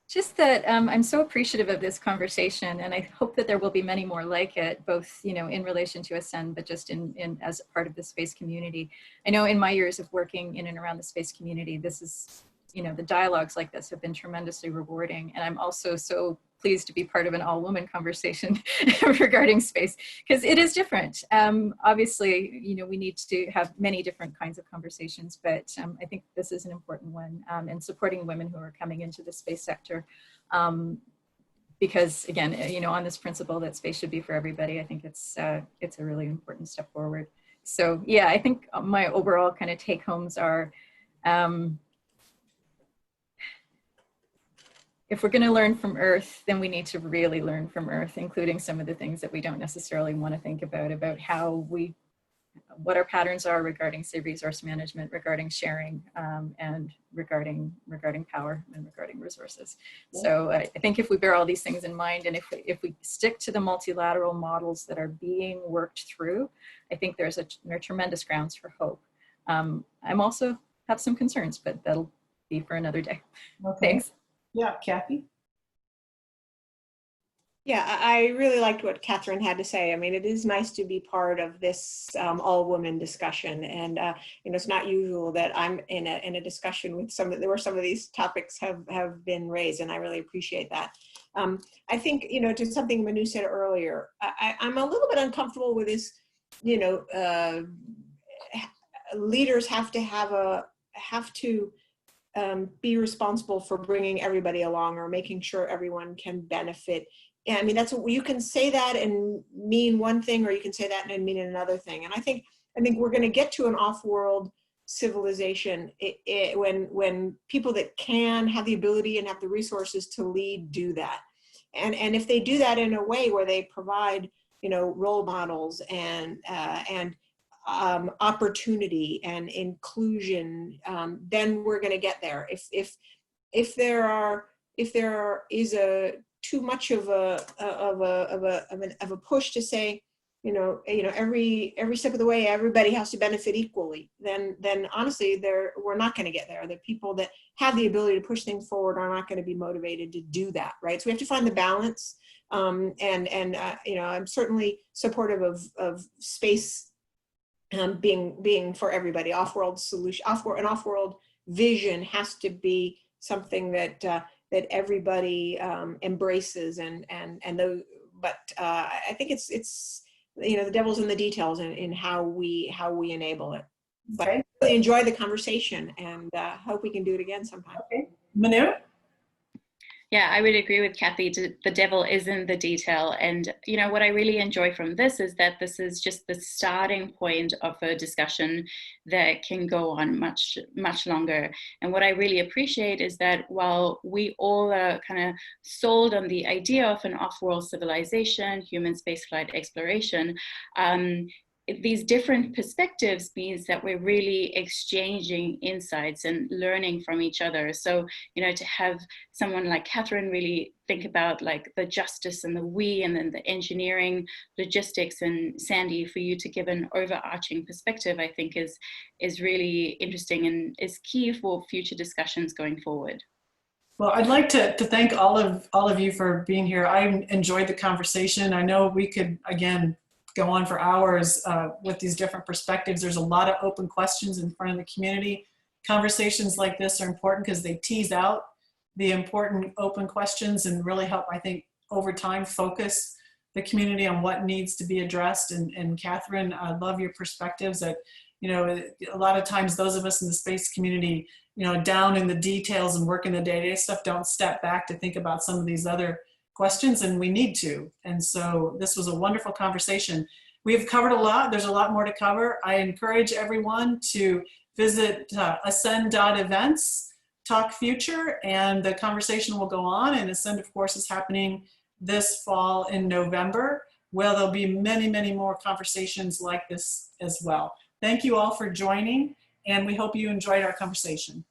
Just that I'm so appreciative of this conversation, and I hope that there will be many more like it, both in relation to Ascend, but just in as a part of the space community. I know in my years of working in and around the space community, this is the dialogues like this have been tremendously rewarding. And I'm also so pleased to be part of an all-woman conversation regarding space, because it is different. Obviously, we need to have many different kinds of conversations, but I think this is an important one, and supporting women who are coming into the space sector. Because again, on this principle that space should be for everybody, I think it's a really important step forward. So yeah, I think my overall kind of take homes are, if we're going to learn from Earth, then we need to really learn from Earth, including some of the things that we don't necessarily want to think about how we what our patterns are regarding, say, resource management, regarding sharing, and regarding power and regarding resources. So I think if we bear all these things in mind, and if we stick to the multilateral models that are being worked through, I think there are tremendous grounds for hope. I'm also have some concerns, but that'll be for another day. Okay. Thanks. Yeah, Kathy? Yeah, I really liked what Katherine had to say. I mean, it is nice to be part of this all-woman discussion, and you know, it's not usual that I'm in a discussion with where some of these topics have been raised, and I really appreciate that. I think, you know, to something Manu said earlier, I'm a little bit uncomfortable with this. You know, leaders have to be responsible for bringing everybody along or making sure everyone can benefit. And I mean, that's what you can say that and mean one thing, or you can say that and mean another thing. And I think we're going to get to an off-world civilization when people that can have the ability and have the resources to lead do that. And if they do that in a way where they provide, you know, role models and opportunity and inclusion, then we're going to get there. If there is too much of a push to say, you know, every step of the way everybody has to benefit equally, then honestly we're not going to get there. The people that have the ability to push things forward are not going to be motivated to do that, right? So we have to find the balance. You know, I'm certainly supportive of space being for everybody. Off-world solution, an off-world vision has to be something that everybody embraces, but I think it's you know, the devil's in the details in how we enable it. But I really enjoy the conversation, and hope we can do it again sometime. Okay, Manu? Yeah, I would agree with Kathy. The devil is in the detail. And, you know, what I really enjoy from this is that this is just the starting point of a discussion that can go on much, much longer. And what I really appreciate is that while we all are kind of sold on the idea of an off-world civilization, human spaceflight exploration, these different perspectives means that we're really exchanging insights and learning from each other. So, you know, to have someone like Katherine really think about like the justice and the we, and then the engineering, logistics, and Sandy, for you to give an overarching perspective, I think is really interesting and is key for future discussions going forward. Well, I'd like to thank all of you for being here. I enjoyed the conversation. I know we could, again, go on for hours with these different perspectives. There's a lot of open questions in front of the community. Conversations like this are important because they tease out the important open questions and really help, I think, over time focus the community on what needs to be addressed. And Katherine, I love your perspectives that, you know, a lot of times those of us in the space community, you know, down in the details and working the day-to-day stuff, don't step back to think about some of these other questions, and we need to. And so this was a wonderful conversation. We've covered a lot. There's a lot more to cover. I encourage everyone to visit ascend.events, talk future, and the conversation will go on. And Ascend, of course, is happening this fall in November, where there'll be many, many more conversations like this as well. Thank you all for joining, and we hope you enjoyed our conversation.